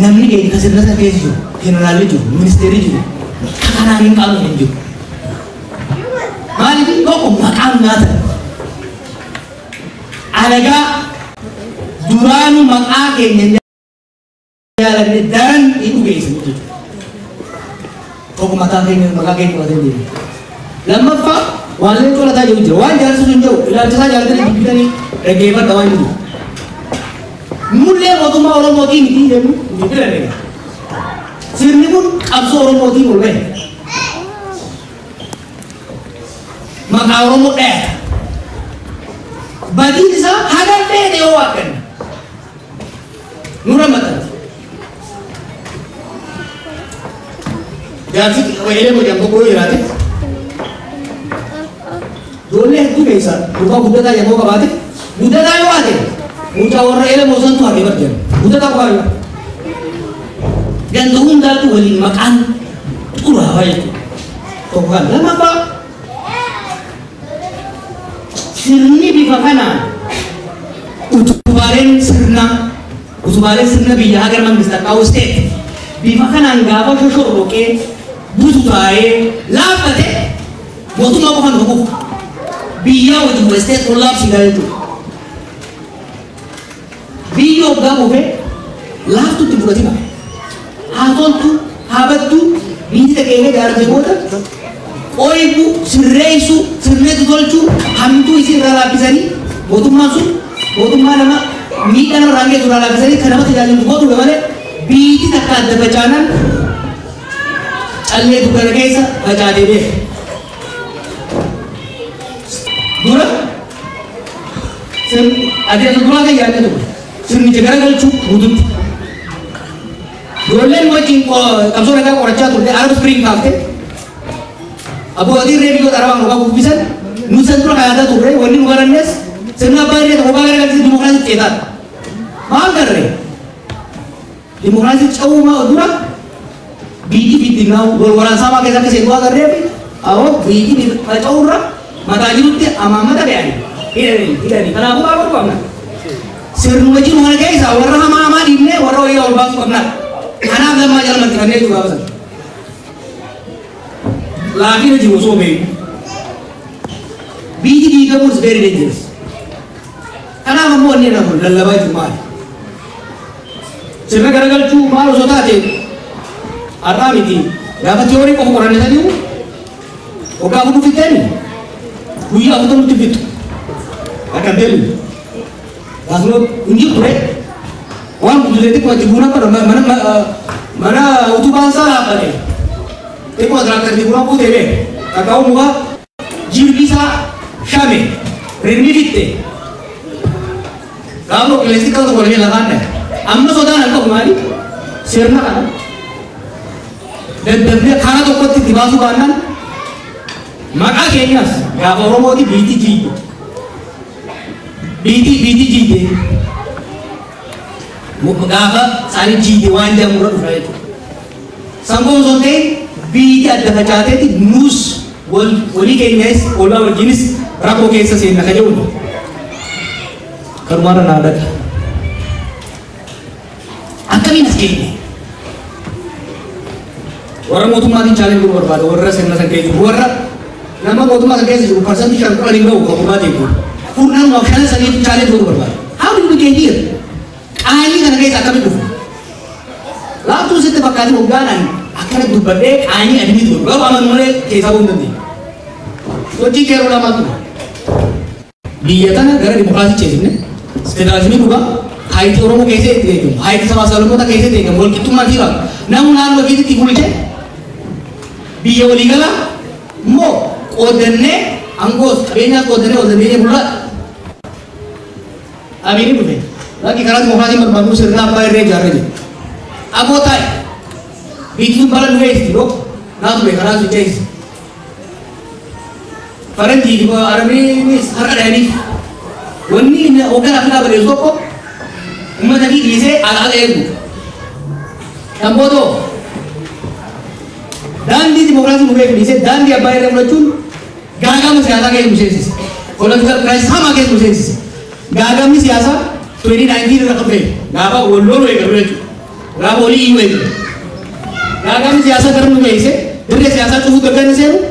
namni keenya kasirra sana keessa jiru jeneraalli jiru ministeerri jiru kanaan hin qabu hin jiru maaliif tokko maqaan nyaata alagaa duraanu maqaa keenya jaalanne daran hin geessan jechuudha tokko maqaa keenya qabatee deemu lammaffaa waan leen tolataa jiru jira waan jaalatu hin jiru ilaalchisaa jaalatanii dubbitanii dhaggeeffadha waan jiru mullee mootummaa Oromootii miti jedhu dubbifilanii sirni kun qabsoo Oromootiin ol bahe maqaa Oromoo dhayata badiin isaa haga dheedhe yoo waaqanna nurra maxxanti jaarsi wayilee mojaan tokko yoo jiraate ijoollee hedduu keessaa dhugaa guddataa yommuu qabaate guddataa yoo haate mucaa warra eela moosantu hate barjan guddataa qofaayyo ganda hundaatu waliin maqaan xuraawaa jechuudha tokko kan lammaffaa sirni bifa kanaan utubaaleen sirna biyya hagar mangista qaawusteet bifa kanaan gaafa shoshorroqee bututaa'ee laaffate mootummaa qofan dhuguuf biyya wajjin westeet ollaabsiidha jechuudha biyya hoggaa buufee laaftutti fudhatima haa toltu haa battu biyyi taqeenya jaaramte booda qoybu sirreessu sirneetu tolchu hamtuu isin irraa laaffisanii mootummaan sun mootummaa nama miidhaa nama raangeetu irraa laaffisanii kan nama tajaajilu godhuudha malee biyyi takka adda facaanan callee dukkana keessa facaatee beeka dura adeemsa duraa kan yaadne ture sirnicha garagalchuu guututti ijoolleen wajjin qabsoo nagaa qorachaa turte Arab Spring kaaftee abbootiin reebii yoo xarabaan rogaa bubbisan nusan dura kayaataa turre wanni nu barannes sirna abbaa irree tokko baga garagalchise dimokiraasii ceetaadha maal garre dimokiraasii cawumaa dura biyyi fittinaa wal waraansaamaa keessa akka seenuu agarreefi awoo biyyi faca'uurra mataa jirutti amaammata be'anii hidhanii kanaafuu maal godhu qabna sirnu wajjin wal keessa warra hamaa dhiibnee warra wayyaa ol baasuu qabna kanaaf lammaa jalmatti kanneen jiru gaafasan laafina jiru osoo beeku biyyi diigamuun is very dangerous kanaaf ammoo wanni jedhamu lallabaa jiru maali sirna garagalchuu maal osoo taate har'aa miti gaafa tiyoorii qofa qorannetanii waggaa afur fixxeeni guyyaa afurta nutti fixxu akka deemu gaasuma hinjiru ture waan guddisee xiqqoo achi buuna qaba mana utubaan isaa laaffate xiqqoo tiraaktarii buuna kuutee bee kaka'u muka jirbi isaa shame rirmi fixxe gaafa qilleensi qaba tokko lamee lafaan dhaye amma sodaan akka maali sirna kana daddafnee karaa tokkotti itti baasuu baannaan maqaa keenyas gaafa Oromooti biitii jiidde biitii jiidde gaafa isaanii jiidde waan jedhamurra dhufa jechuudha sangoon osoo ta'e biitii adda facaateeti nuus walii keenyas ollaa wajjinis rakkoo keessa seenna ka jedhu kanumaarra naadata akkamiin as keenye warra mootummaatiin chaaleen godhu barbaada warra sirna san keessa jiru warra nama mootummaa san keessa jiru parsantii shan kudhan hin ga'u qofammaatiin kun furnaan waa shan saniitu chaaleen godhu barbaada how did we get here qaanii kana keessa akkamiin dhufu laaftuu sitti fakkaati hoggaadhaan akkana dubbadhee qaanii adimiitu godhu garuu aman malee keessaa bu'uu hin dandeenye hojii keeroo lamaatu biyya tana gara dimokiraasii ceesifne federaalizimii dhugaa haayiti Oromoo keessa itti eegamu haayiti sabaa sablammoota keessa itti eegamu walqixxummaa jira namu naannoo ofiitti bulche biyya waliigalaa immoo qoodannee angoos qabeenyaas qoodannee wal dandeenye bullaa abiini dhufe lakki karaa dimokiraasii barbaadnu sirna abbaa irree ijaarree jiru aboo taa'e biituun bala nu geessiti yoo naatu bee karaa su ceesisi faranjii fi arabiinis har'a dhahaniif wanni hogganaa fi dhaabateessu tokko ummata fi dhiisee alaa eegu Tambodo daandii dimokiraasii nu beeku dhiisee daandii abbaa irree fudhachuun gaagama siyaasaa keessa nu seensise political crisis hamaa keessa nu seensise gaagamni siyaasaa 2019 irra dhufe gaafa walloluu eegalu jechuudha Raboli iwe. Gagam siasa karena ngeise, dari siasa cukup tekan seru.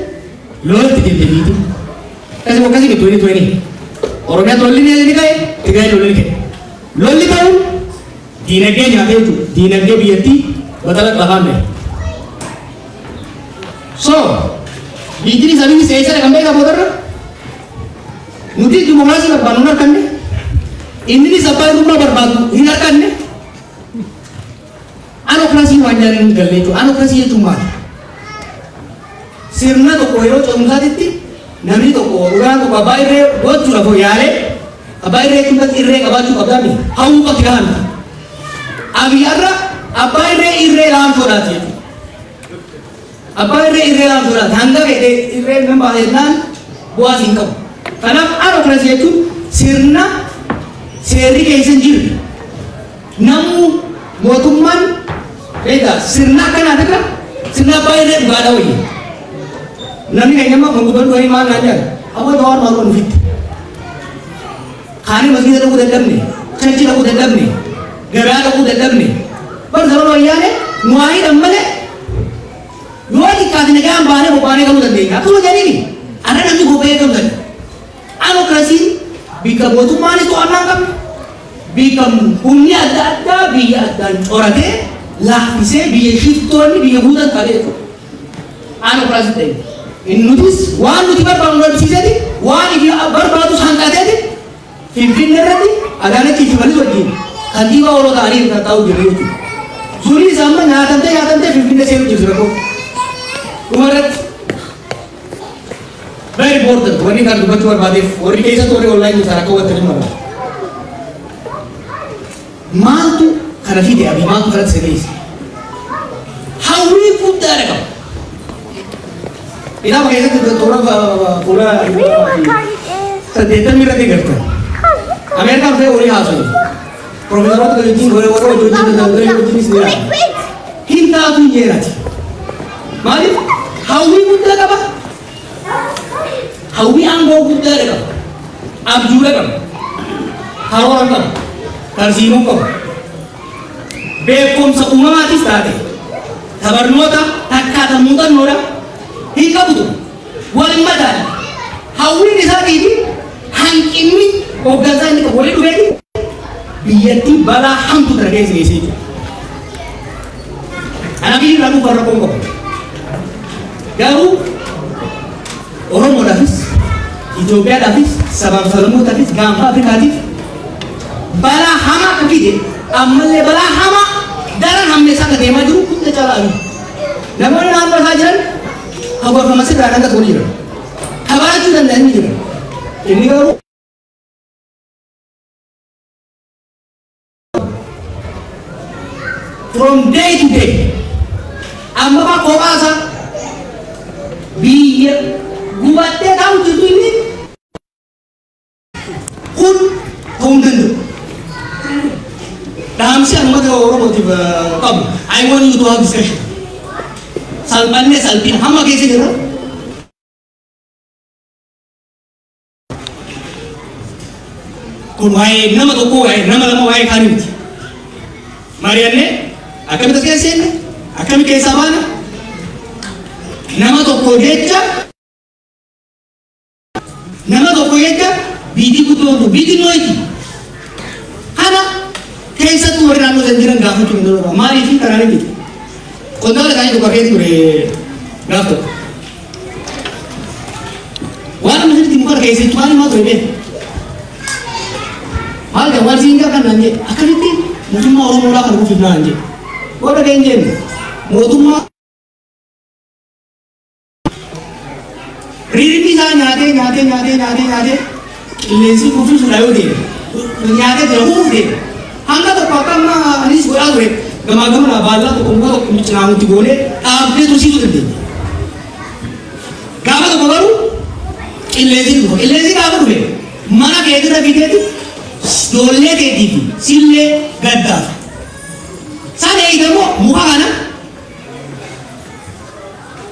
Lol tidak jadi itu. Kasih mau kasih gitu ini. Orangnya lol ini aja nih kayak, tiga lol ini. Lol ini kan, dinagnya nyata itu, dinagnya biati, batalan lahan deh. So, ini sabi ini saya kambing apa bener? Nanti demokrasi berbangunan kan deh. Ini sampai rumah berbatu, hindarkan deh. Anokrasi wajan galle itu, anokrasi itu cuma. Sirna to koyo chonga ditti, namni to ko uran to babayre gochu la foyare, abayre kumbat irre kabaju kabdami, hawu patihan. Abiyara abayre irre lam chodati. Abayre irre lam chodati, hanga kete irre memba henan buat income. Karena anokrasi itu sirna seri kaisen jir. Namu motumman beda sirna kan ada kan? Sirna bayre enggak ada woi. Nami kayaknya mah mengubah dua iman aja. Apa doa malu fit? Kani masjid aku dedam nih, church aku dedam nih, gerak aku dedam nih. Baru kalau iya nih, muai dammale. Dua dikasih negara ambane bapane kamu dedam. Aku lo jadi nih. Ada nanti gue bayar kamu dedam. Anokrasi, bika botu mana itu anak kamu? Bika punya data biar dan orangnya lah bisa biar shifton biar bukan kali itu. Anokrasi teh. Innutis waan nuti barbaannu dhabsiisati waan ifi barbaadu hanqateeti finfinne irratti adaanatti ifi malis wajjin kantiibaa oloo ta'anii irraa taa'u jirre jechuudha. Suurri isaa amma nyaatamtee finfinne seenu jirtu rakkoo. Dhuma irratti very important wanni kan dubbachuu barbaadeef warri keessatti warri online isaa rakkoo wanta dhimma bara. Maaltu kana fide abi maaltu kanatti segeesse? Hawwii guddaadha qaba. Ina pakai itu pura terdekat mira tiga kan. Amerika saya ori hasil. Profesor itu kalau jin gore jin sendiri. Hinta tu jerat. Mari hawi buta apa? Hawi anggo buta apa? Abjura kan? Hawaran kan? Karsino kan? Bekom seumah mati tadi. Kabar nota takkan mutan nora. Hingga betul, wali madan, hawi di saat ini, hangkini, ogasan ini boleh juga ini, biati bala hantu terkait sih. Anak ini lalu berpongkok, garu, orang mau dafis, Ethiopia dafis, sabab salamu dafis, gampa Afrikatif, bala hama kaki amal bala hama, darah hamne sangat demaju, kita jalan. Namun nama saja. Kabar sama sih berada kat kuliah. Kabar itu dan ini juga. Ini kalau from day to day, amma pak kau asa, biar buatnya tahu itu ini, kun konten. Dalam siang mata orang motif kamu. I want you to have discussion. Salman ne salpin hama कैसे करो? Kunwai nama to kuwai nama lama wai kani mti. Marianne akami to कैसे ne? Akami कैसा बना? Nama to kojecha bidi kutu bidi noiti. Hana कैसा तू और नाम जंजीरन गाँव में चुन हमारी थी कराने की. Kau tahu kan itu pakai itu gasto. Warna mesti dimuka kayak situ mana mau tuh ini. Hal yang warna sehingga kan nanti akan itu mungkin mau orang akan kufir nanti. Kau ada kenjen, mau tuh mah. Riri bisa nyate, lensi kufir sudah udah, nyate jauh deh. Hangga tuh pakai mah ini sekolah tuh. Gama-gama na bala to kumba to kumichangu ti gole aapne to situ de gama to baru illezi gama to mana ke edra bideti dolle de diti sille gadda sane idamo muhana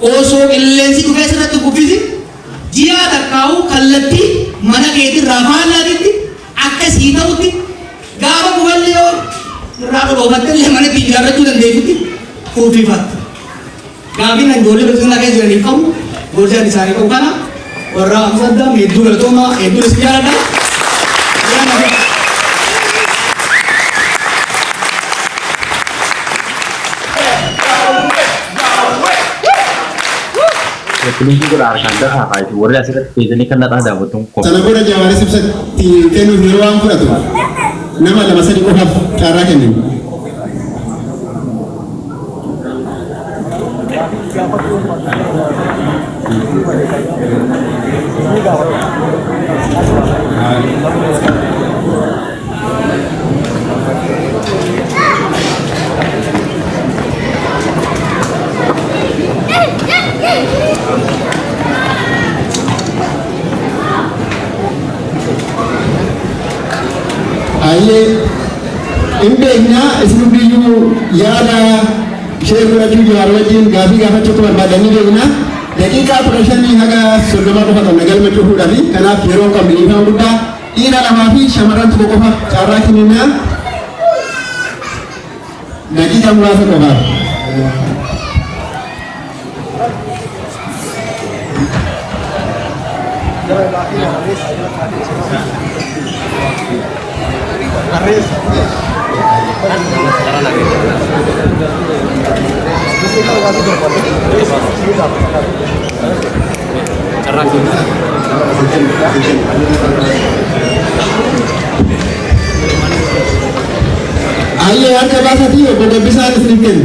oso illezi to kaisa to kufizi jia takau kallati mana ke edra rafala diti akka sita uti gama bugalle rado obatte le mana tijarra tu dan dejuti kofi fat gabi na dole betul lagi jadi kau gorja di sana kau kana orang sadda medu latoma edu sejarah dah Belum juga ada kantor hak itu. Warga sekitar ini kan datang ada betul. Sana gora jawari sebisa ti kenu hiruang pura tu. Nama ada masa di kohab cara kenu. Aye, imbenya SBU yada share raju jarwajin gabi gafa cukup badani degna dakika pressure haga sudama ko fata nagal me cukup dali kana fero ko miliha udah ina lama fi shamaran to ko fa cara kinina dakika mulasa ko ba Ayo harga bahasa dia, boleh bisa sedikit.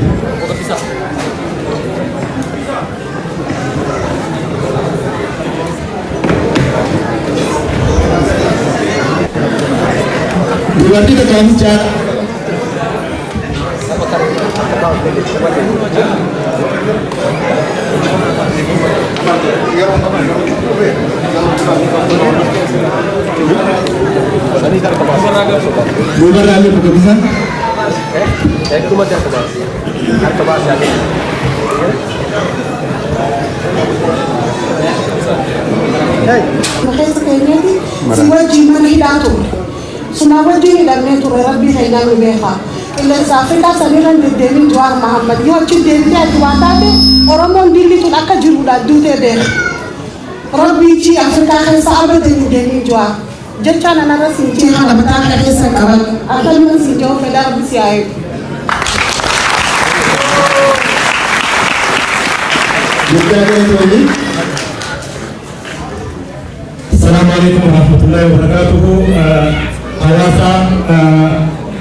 Berarti tekan cat. Bubar lagi bukan bisa? Itu macam apa? Harga bahasa ni. Makanya sekayaknya ni semua jiman hidup tu. Semua wajib dalamnya tu Rabbi saya nak berha. Illa Afrika saliran di Demi Juar Muhammad. Yo cik Demi dia jual tadi orang mau dili tu nak kerja dah dua deh. Rabbi cik Afrika kan sahabat Demi Juar. Jecah nana nasi cik hal betul kerja sekarang. Akan nasi jauh fedar bisi air. Assalamualaikum warahmatullahi wabarakatuh. Hawasa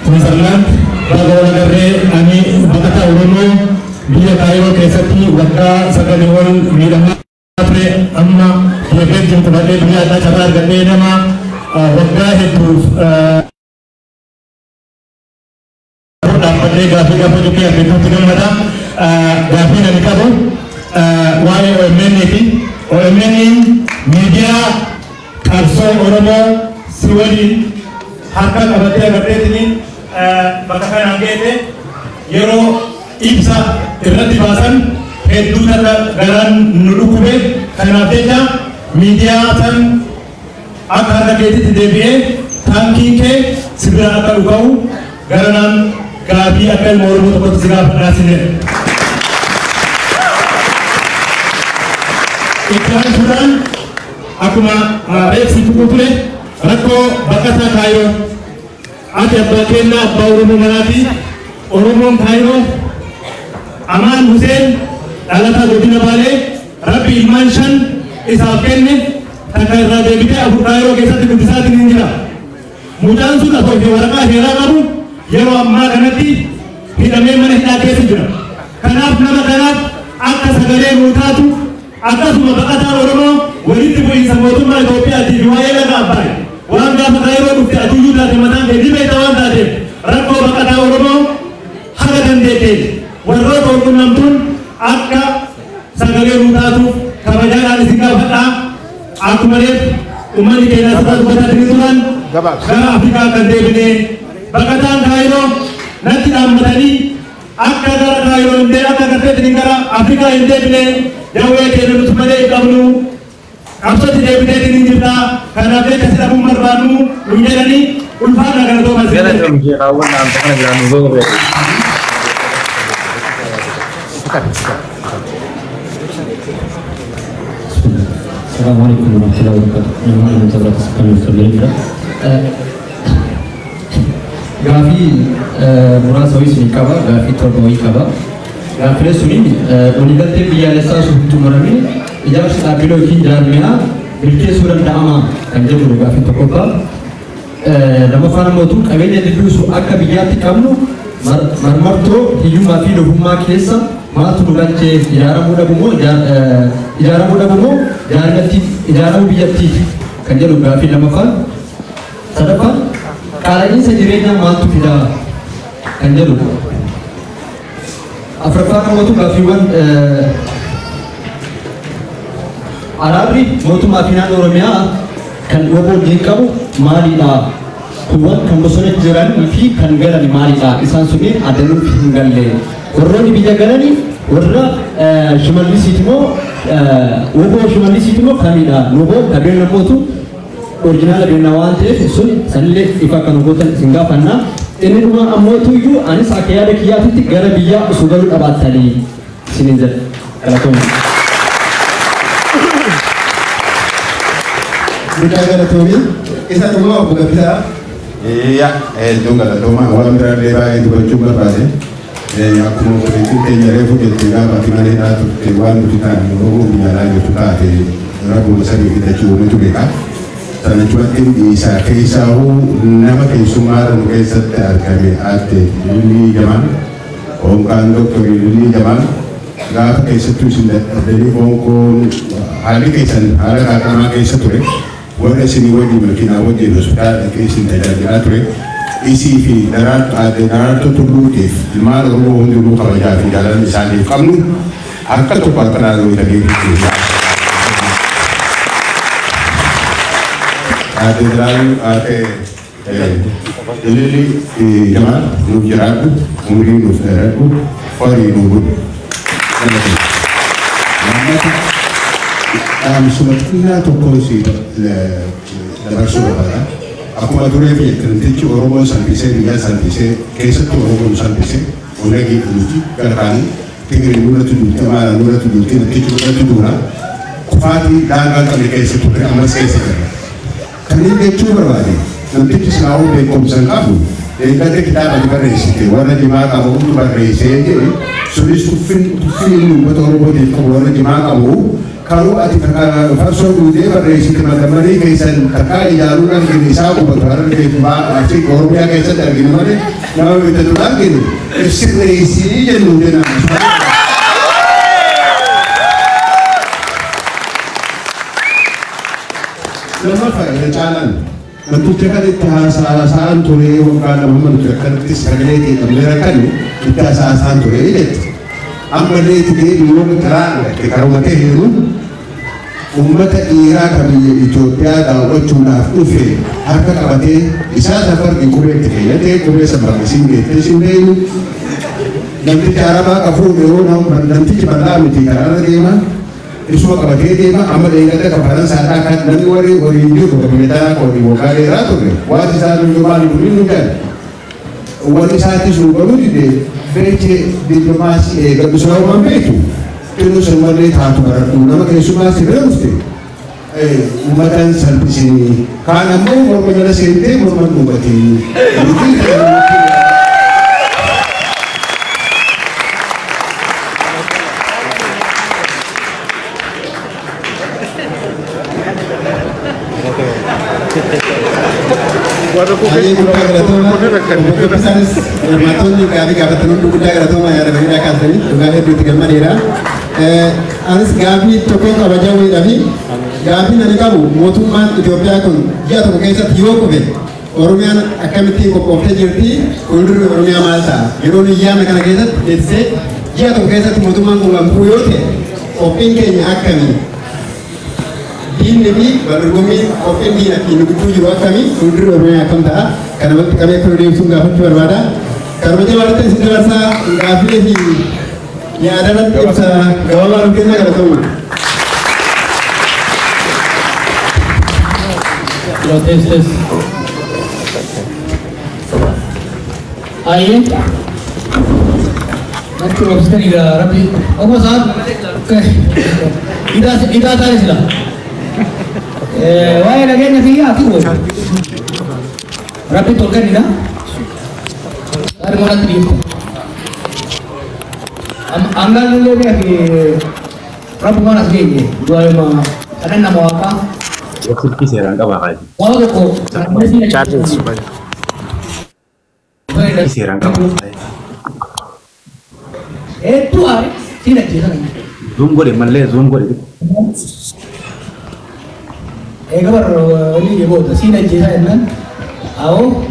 Masalan Bagaimana dari Ani Bakata Oromo Dia Kairo Kesati Waka Sakaniwal Midama Apre Amma Yabek Jum Kembali Dunia Ada Cara Gane Nama Waka Itu Dapat Gafi Gafi Juki Abitu Tidak Mada Gafi Nanikabo Wai OMN Neti OMN Media Karso Oromo Siwadi Harkat abatnya berarti ini bakakan anggete Euro ibsa terhadap bahasan hedu tanda garan nulukube karena dia media san akar anggete tidak tangki ke segera akan ukau garanan gabi akan mormut atau segera nasinya iklan sudan aku mah reaksi pukul Rako bakata Cairo ate bakena Oromo Manati Oromo Cairo Aman Hussein Dalata Godina Bale Rabbi Ilmanshan Isafkenne Takai Rabe Bite Abu Cairo Kesati Kudisati Ninjira Mudan Sudah Kau Waraka Hera Kamu Yero Amma Kanati Hidame Mana Hida Kesi Jira Kanap Nama Kanap Akka Sagale Mutatu Akka Suma Bakata Oromo Waliti Boyi Samotuma Ethiopia Di Duwaya Laga Abai Wanga Cairo Bukti Atuju Dati Matan Di Betawan Dati Rako Bakata Oromo Hagadan Dete Warro Torku Namtun Akka Sagale Mutatu Kabajan Alisika Fata Aku Maret Umani Kena Satu Bata Tinitulan Gara Afrika Kandebine Bakatan Cairo Nanti Amadani Akka Gara Cairo Inde Akka Kate Tiningara Afrika Indebine Yawe Kena Mutumade Kablu Absa tidak bisa dininjilkan karena dia kasih tahu merbanu, menjadi ulfaadha galatooma Gala dum jiraawwan naamta kana jiraan nu gogo beeku. Assalamualaikum warahmatullahi wabarakatuh. Nama saya Taskan Kabirida. Gafi murasa wisi kaba, gafi torba wisi kaba. Gafi lesuni onigate biyalesa suhutu marami. Ijab sabilo kin jarmia bilke suran dama kanjemu gafi tokoba. Nama fana motu kabenya dibusu akka biyati kamnu marmarto hiyuma fi luhumma kesa. Maatu dugache ijaara muda bumo jaargatti ijaara biyyatti kan jedhu gaafii lamaffaan sadaffaan qaala'insa jireenyaa maaltu fida kan jedhu afuraffaan mootu gaafiiwwan araarri mootummaa fi naannoo oromiyaa kan waboo wajjin qabu maalidha kuwwan kan bosona jiranii fi kan galan maalidha isaan suni adeemuuf hin galle warroonni biyya galanii warra shimalisiitimo woboo shimalisiitimo kamidha woboo qabeenya mootu original beena waan ta'eef sun sanillee ifa kan gootan isin gaafanna inni dhuma ammootu iyyuu anis akka yaada kiyyaatitti gara biyya osoo galuu dhabaatanii isinin jedha galatooma. Bukan galatomi isa dhuma obbo Gabbisaa hedduun galatooma waan biraa deebaa itti gochuun barbaade. Akkuma kureetiin keenya reefu jettee gaafa malee turte waan nuti taane Oromoo biyya alaa jirtu taate rakkoo sadii fidachuu uummatu beeka. Sana jechuun isaa keessaa nama keessummaa nu keessatti argame aatte Lilii Jamaan Oomkaan Dooktor Lilii Jamaan gaafa keessattuu isin dadhabdanii oonkoon haalli keessan haala kaaqamaa keessa ture warra isinii wajjin makiinaa wajjin hospitaala dhaqee isin tajaajilaa ture. Isi fi daraartuu tulluutiif ilmaan Oromoo hundinuu kabajaa fi jaalala isaaniif qabnu akka tokko akka naannoo dhageessisu. Lilii Jamaan nuuf jiraadhu, umurii nuuf dheeradhu, horii nuuf godhu. Dhaamsuma xinnaa tokko si dabarsuu barbaada. Akkuma duree fi kiritichi Oromoo salphisee biyya salphisee keessattuu Oromoo salphisee onagii dhuluuti gargaaranii Tigiri nurratti duuti Amaara nurratti duuti Nakkichi nurratti duuna kufaatii daangaa qabne keessa ture ammas keessa jira. Kan inni jechuu barbaade namtichi silaa'uu beekumsa qabu eeggate kitaaba barreessite warra jimaa qabu hundi barreessee jedhe sunis tuffin uummata Oromootiif qabu warra jimaa qabu kalau ati farsoo duudee barreessite malee keessan takkaa ijaaruu argine isaa qubatu argine achi Oromiyaa keessatti argine malee nama bitatu argine sirreessii jennu jenna. Lammaffaa irra caalaan namticha kan itti haasa'an ture waggaa lama nuti akkanatti sagalee jedhamee rakkanne itti haasa'an ture jechuudha. Ammallee itti deebi'uu karaa karumatee heeru ummata dhiiraa kan biyya Itoophiyaa daawwachuudhaaf dhufe harka qabatee isaa safarri qubeetti keeyyatee qubee safarrisiin geettee siin beeynu namtichi arabaa qafuun yeroo namtichi bal'aa miti karaarra deema isuma qabatee deema amma dheengata kafaran saadhaa kan namni warri horiin jiru kabinetaa qorii waggaa dheeraa ture waan isaa nuyi maali kun nu gaadha. Wani isaatis nu garuu dide beekee dippiloomaasii eegalu sababaan beektu tunu sirmallee taatu baradhu nama keessumaa si bira dhufte ummatan salphisanii kaan ammoo morma jala seentee morma dhuunfatee Ayo buka garatoma, buka pisanis, matoni kali gabatun buka garatoma ya rabi dah kasih, buka itu tiga manera. Anis gabi toko kabaja wei rabi, gabi nani kamu, motuman Ethiopia kun, dia tu bukan satu tiwa kube. Oromia akamiti ko kofte jirti, kundur Oromia Malta. Ironi ya mereka kisah, let's dia tu bukan satu motuman ko lampu yote, opin Kenya akami. Ini ni bergummi open di nak ini tujuh orang kami kundur orang akan tak karena kami kerja sungguh pun berbeda karena macam mana tu sudah rasa kafir ni ya ada nanti bisa gawal mungkin nak ada tu. Tes. Aye. Nanti lobster ini rapi. Apa saat? Kita tarik sila. Wah, lagi nanti ya aku. Rapi tolkan ini na. Ada mana tadi? Anggal dulu dia ke. Rapi mana sih? Dua lima. Ada nama apa? Waktu kisah rangka bakal. Oh, aku. Charges supaya. Kisah rangka bakal. Itu hari tidak jelas. Zoom boleh, malah zoom boleh. Kabar ini dia buat sih tidak jelas kan? Aw,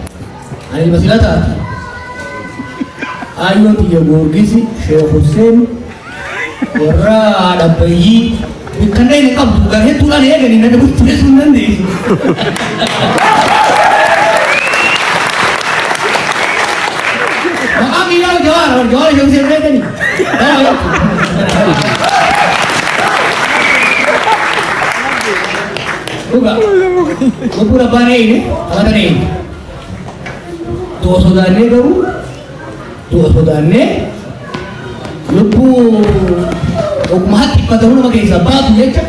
ani masih lata. Ayo tiga burgisi, Syekh Hussein, orang ada bayi. Karena ini kamu bukan itu lah ya, kan ini ada bukti sunan deh. Maka bilang jual yang saya beli tadi. Bukan, beberapa hari ini, apa tadi? Dua saudara lupu. Mati kata orang pakai sahabat dia cak.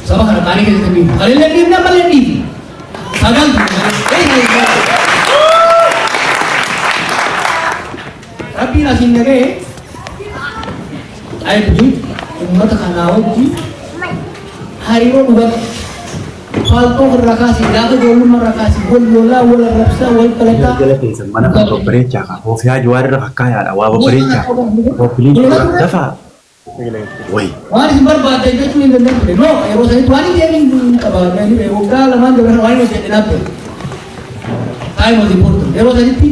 Sabah nak kali kita ni. Kali lagi mana balik ni? Sagal. Tapi nasi ni ke? Air tu, umat kanawat tu. Hari ini buat falto kerakasi, lagu jauh merakasi, bola rapsa, pelita. Jadi kisah mana kalau bereca, kalau via juara dah kaya, awak bereca, kalau pilih juara dafa. Woi. Wah, ini sempat baca itu ni dengan tu. No, eros itu wani dia ni kabar ni. Eroka lama dengan wani macam ni apa? Saya masih porto. Eros itu,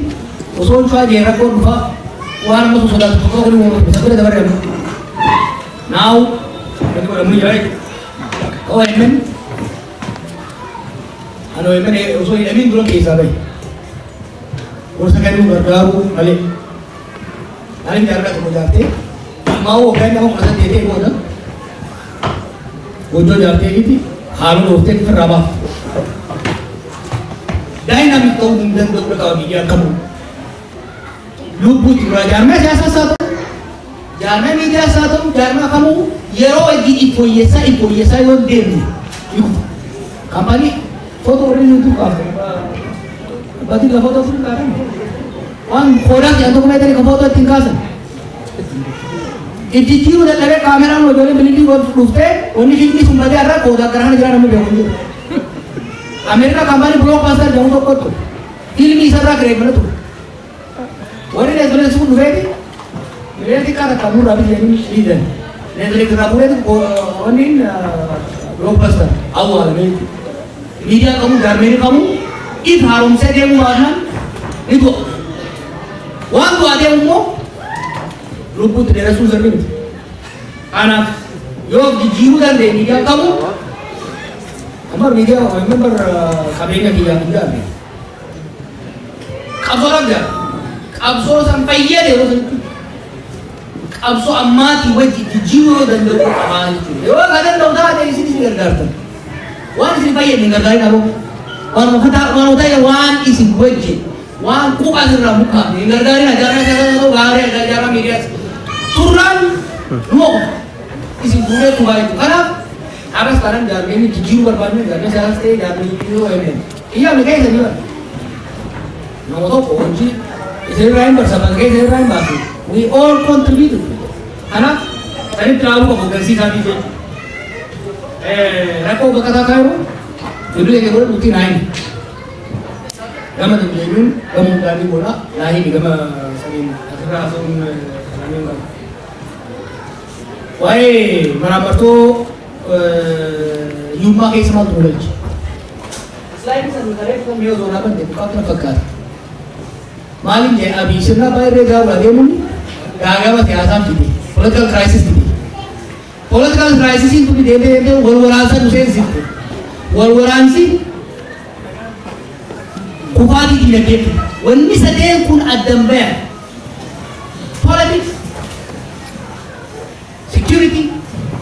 usul saya dia rakor buka. Wah, masuk sudah tu kau ni bisa boleh dapat apa? Now, kita boleh mula. Oh, Emin. Ano Emin, usul Emin dulu kisah ni. Urusan kayu bergaru, balik. Nanti jangan kamu jatuh. Mau kan mau kerja dia boleh. Bodoh jatuh itu, harus dosen kerabah. Dynamic kau mungkin dulu kau dia kamu. Luput jangan jasa satu. Jangan media satu, jangan kamu. Yero lagi ipo yesa yon dem. Kampanye foto orang itu kau. Berarti lah foto tu kan? Orang orang yang tu kau tadi kau foto tingkasan. Itu cium dan lagi kamera lo jadi beli di web lufte. Oni ini semua dia ada kau dah kerana jalan ambil dia. Amerika kampanye blog pasar jauh tu kau tu. Ilmi sarah kerja mana tu? Orang yang sebenarnya semua lufte. Mereka kata kamu rapi jadi leader. Nanti kita boleh tu orang blog pasar awal ni. Media kamu garmen kamu, itu harum saya dia muahan itu. Waktu ada yang mau luput dari susah ni. Anak, yo jiru dan deh media kamu. Amar media, member kabarnya dia tidak. Kabur aja, kabur sampai dia deh. Kabur amati wajib jiru dan deh apa itu. Yo kadang dah ada di sini gardan. Wan isi bayar ni gardan aku. Wan kata wan isi wajib. Wan ku asal ramuka. Ni gardan ni ajaran tu gare ajaran media. Turun, no. Isi bukan tu itu. Karena apa sekarang gardan ini jiru berbanyak. Gardan saya stay gardan itu ini. Iya mereka ini lah. Nama tu kunci. Isi lain bersama kita lain basu. We all contribute. Karena tadi terlalu kompetisi sahaja. Rako berkata kau, dulu yang boleh bukti naik. Kamu tu jadi, kamu tadi bola, naik di kamu sini. Akhirnya langsung naik. Wah, mana tu Yuma ke semua tu lagi. Selain itu, mereka pun dia zona pun dia buka tu fakir. Malam je, abis itu nak bayar jauh lagi muni. Gagal masih asam jadi. Political crisis ini. Political crisis itu di DPR war-waran saya situ. War-waran sih. Kupati tidak dia. Wani sedang pun ada bayar. Politics, security,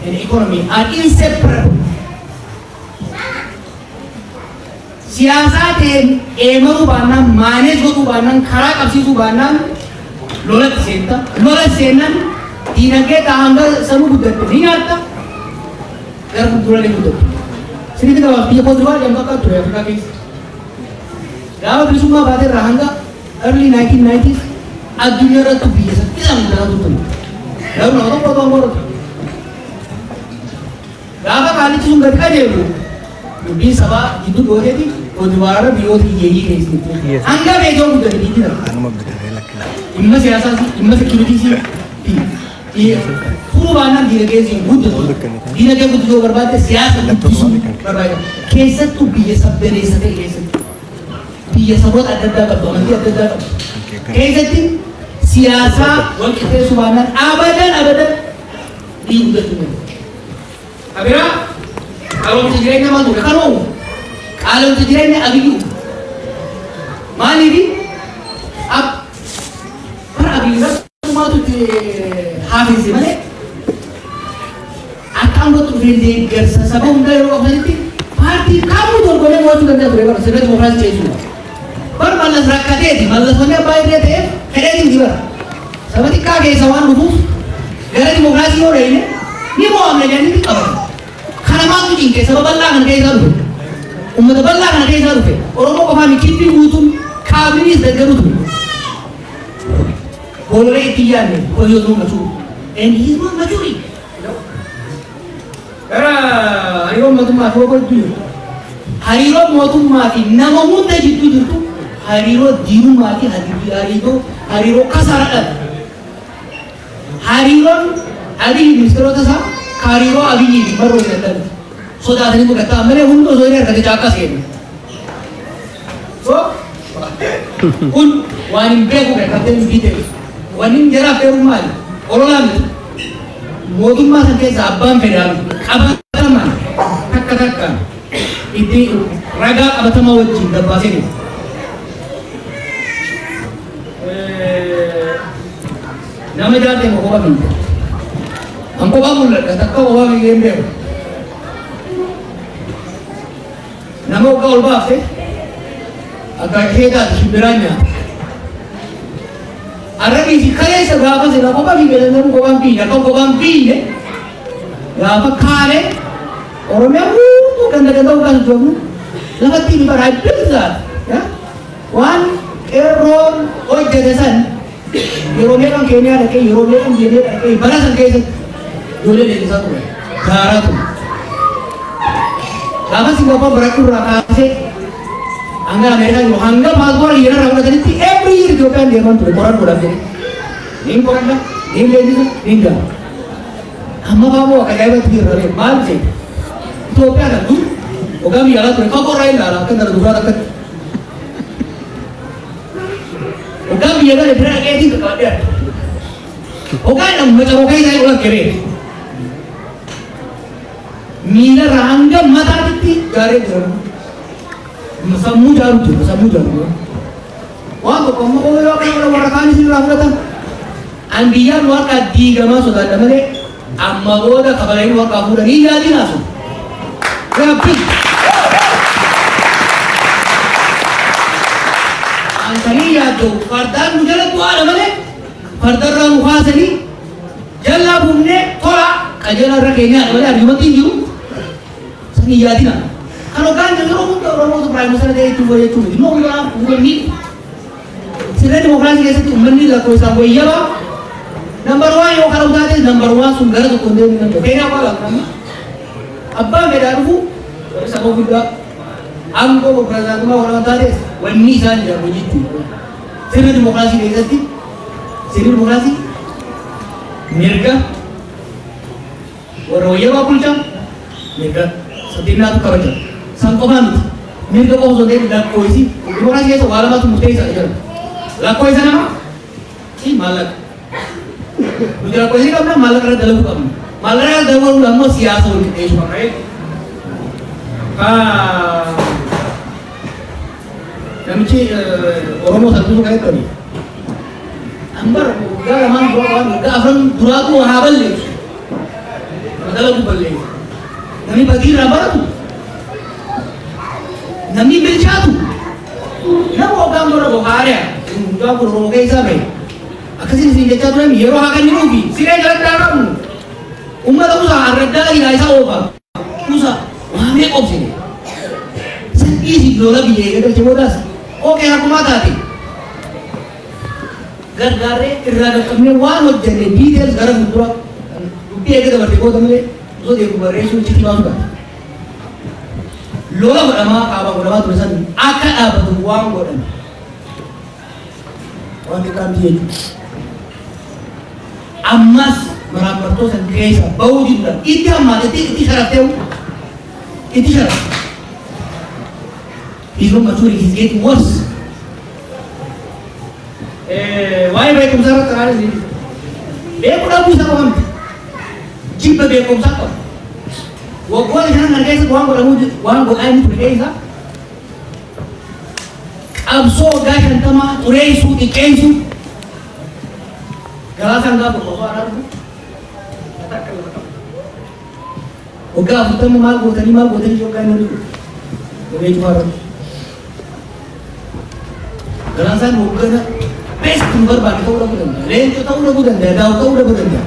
and economy are inseparable. siyaasatiin eemaluu baannaan maanees godhuu baannaan karaa qabsiisuu baannaan lolatti seenta lolatti seennan diinagdee hanga sanuu guddatte ni nyaatta gara fuuldura ni guddatte. Sini kita biyya Koodiwaa jedhamtu akka ture Afrikaa keessa. Gaafa bilisummaa baatee irraa hanga early 1990s addunyaa irratti biyya saffisaan guddataa turtan. Garuu nama tokko otoo hin godhatu. Gaafa qaalichi sun gadi qajeelu dubbiin sabaa gidduu gooteeti Koodiwaa irra biyyoota hiyyeeyyii keessatti. Hanga beekoo guddate biyyi dha. Dhimma siyaasaa dhimma sekiuritii furuu baannaan diinagdee siin guddatu. Diinagdee guddisuu barbaadde siyaasa guddisuu barbaada. Keessattuu biyya sabbeneessa ta'e keessatti. Biyya saboota adda addaa qabdu, amantii adda addaa qabdu. Keessatti siyaasaa wal qixxeessuu baannaan abadan ni guddatu. Abiraa qaala'umsa jireenya maal ture kan oomu qaala'umsa jireenya abiyyuu maaliifi bara abiyyuu maatu haafise malee akka angootu dhufee deeggarsa saba hundaa yeroo qabanitti paartii kamuu dorgomee mo'achuu danda'a ture bara sirna dimokiraasii ceesisuudha. Bara mallas rakkateeti mallas wanni abbaa irree ta'eef fedheetiin dibara. Saba xiqqaa keessa waan dhufuuf gara dimokiraasii yoo dheeyne ni mo'amne jedhanii ni qabatu. Kana maaltu cinqee saba bal'aa kana keessaa dhufe. Uummata bal'aa kana keessaa dhufe. Oromoo qofaa mikirri guutuun kaabiniis deeggaru ture. Boleh tiada ni, kau yang mature, and he is not maturing. Karena hari matu mati, apa tu? Hari matu mati, nama muda jitu, hari diru mati, hari kasaran. Hari mister tu sah, hari abi ni baru datang. So dah ni bukan tak, mana untuk so ini ada cakap sih. So, wanin bego kan kata video. Wanin jara perumal, orang modul masa kita abang pedal, abang teman, tak, itu raga abang teman wajib dapat ini. Nama jalan temu kau bagi, angkau bangun lah, kata kau bagi gembel. Nama kau lepas agak hebat sebenarnya. Arami si kaya sa gapa sila ko ba bigyan ng kobampi na kung kobampi ne gapa kare oromia mo ganda ugan jomo lahat tin ba right pizza ya one error oy dedesan oromia kan kenya na kay oromia kan jene kay barasan kay dole de sa ko dara to gapa si gapa barakur rakase angga mereka itu angga malbor ira rawa tadi every year Japan dia mantu koran koran jadi ini koran dah ini lagi tu ini dah amma bawa kayak apa tu rare mal je itu apa ada tu oga mi ala tu kau koran dah kan ada dua rakat oga mi ada lebih lagi itu kalau dia oga yang macam oga ini orang kere mina rangga mata tadi gare jarum Masamu jarum. Wah, kau mau kau yang kalau warakan sini ramai kan? Ambiyan warka tiga masuk dalam mana? Amma boda kabarin warka pura ni jadi nasu. Rapi. Antari ya tu, fardan mujalah tu ada mana? Fardan ram khasani. Jalla bumne thola kajala rakenya ada mana? Lima tinggi. Sini jadi na. Kalau kan orang tu prime minister dia itu boleh tu. No orang bukan ni. Sila demokrasi kasi tu umani lah kau sampai iya ba. Number 1 yang kalau dah number 1 sumber tu kondisi ni. Kena apa lah kami? Abba medaru sama juga. Angko berperasaan tu orang tadi. Wani saja begitu. Sila demokrasi kasi tu. Sila demokrasi. Mereka. Orang iya ba pulcam? Mereka. Setina tu kerja. Sangkoman, mereka kau sudah dah koisi. Demokrasi itu wala matu mesti saja. Lah koisi nama? Si malak. Bukan koisi kamu malak ada dalam kamu. Malak ada dalam kamu siasa untuk itu pakai. Kami orang mau satu tu kayak tadi. Ambar, dah lama berapa? Dah afran duraku habal le. Dalam tu balik. Kami bagi rabar tu. namni bilchaatu nama hoggaan godha bohaariya mucaa kun oromoo keessaa bahe akkasiin isin jechaa turan yeroo haa kenninuufi siree jalatti qabnu ummata kuusaa arraddaa ilaa isaa oofa kuusaa waamee qobsine sanqiisi lola biyya eegalche boodaas ookee hakumaa taate gargaarree irraa qaqqabnee waan hojjenne diiteels gara fuuldura dubbii eega dabarte booda malee osoo deemu barreessuu itti baasudha. Lola godhamaa qaama godhamaa ture san akka dhaabatu waan godhame waan xiqqaamti jechuudha. Ammas maraammartoo san keessa bahuu jirudha. Itti hammaatetti itti sharaftee itti sharafte. He's not maturing, he's getting worse. Waa'ee beekumsa irratti karaa isin beekuu dhabuu isa qabamte jibba beekumsaa qaba. Waggoota shanan kana keessatti waan godhaa inni ture keessa qabsoo waggaa 50 xureessuu xiqqeessuu galaasaan gaafa osoo argu waggaa 40 maal gootanii waggaa inni ture cufaarra galaasaan hoggana best hin barbaade ta'uu dhabuu danda'a leencoo ta'uu dhabuu danda'a daawuu ta'uu dhabuu danda'a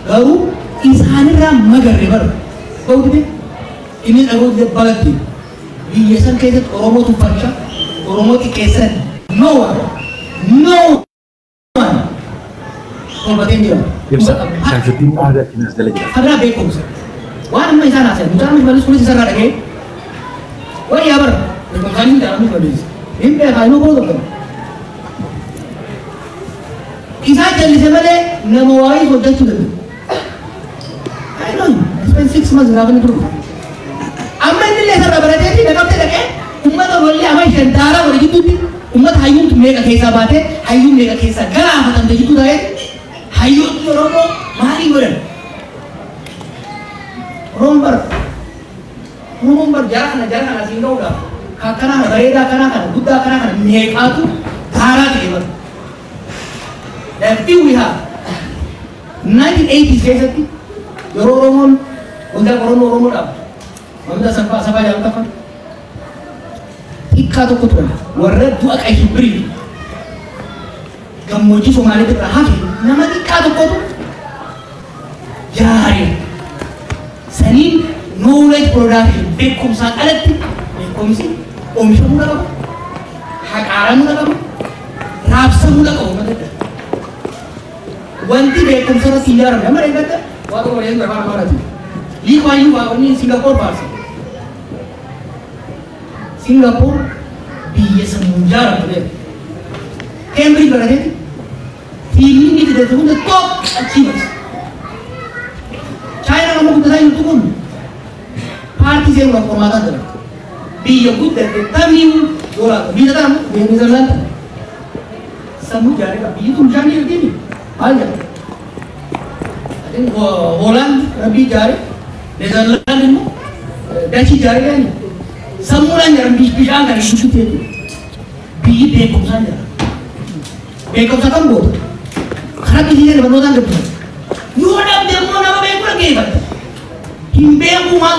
garuu isaanirraa magarre bara ba'uudde inni dhabuudde balatti biyya san keessatti oromoo tuffacha oromoo xiqqeessan no one tolbateen jira Syamsuddin ada di Nasdaq lagi. har'a beekumsa waan amma isaan haasayan mucaan mishmalis kunis isarraa dhagee wayyaa bara beekumsaan hin jedhamu mishmalis hin beekaa inni booda qabu isaan jallise malee nama waa'ee hojjechuu danda'u. I don't know. I spent 6 months gaafa inni turu. Amma inni illee sarara barateeti dhaqabte dhaqee ummata wallee amma shantaara wali gidduutti ummata hayyuun meeqa keessaa baatee hayyuun meeqa keessaa galaafatamte jidduu ta'ee hayyuun Oromoo maalii godhan? Oromoon bar jara kana siin ga'uudhaaf kanaa kana bareedaa kanaa kana guddaa kanaa kana meeqaatu gaaraa ta'e bara. That thing we have 1980s keessatti yeroo Oromoon hundaa qorannoo Oromoodhaaf wanta sabaa jaallatafan xiqqaa tokko turan warra du'a qaysu birii gammoojjii Somaaliitti irraa hafe nama xiqqaa tokkotu jaaree saniin knowledge production beekumsaan alatti beekumsi oomishamuu qaba haqaaramuu qaba raabsamuu qaba madda wanti beekumsa irratti ijaarame amma eeggata waa tokko waliin gabaa maraati liikwaayyuu waa wanni Singapoor baase Singapoor biyya sammuu ijaaramte Cambridge barateeti fiilmii inni fidate hunda top achievers China nama guddataa jirtu kun paartii seenuudhaaf qormaataa jira biyya guddate tamiin doolaata biyya tanamu biyya Niizerlaand sammuu ijaaree qaba biyyi tun bishaan jirtiini maal jedhama Holland rabbii ijaare Niizerlaand immoo dachii ijaare yaani sammuudhaan jedhama bishaan kan hin dubbitu biyyi beekumsaan jedhama beekumsa kan goota karaa biyyi jedhama barnootaan gabbisan yoo dhabde immoo nama beekuu dhageeffata hin beekuu maal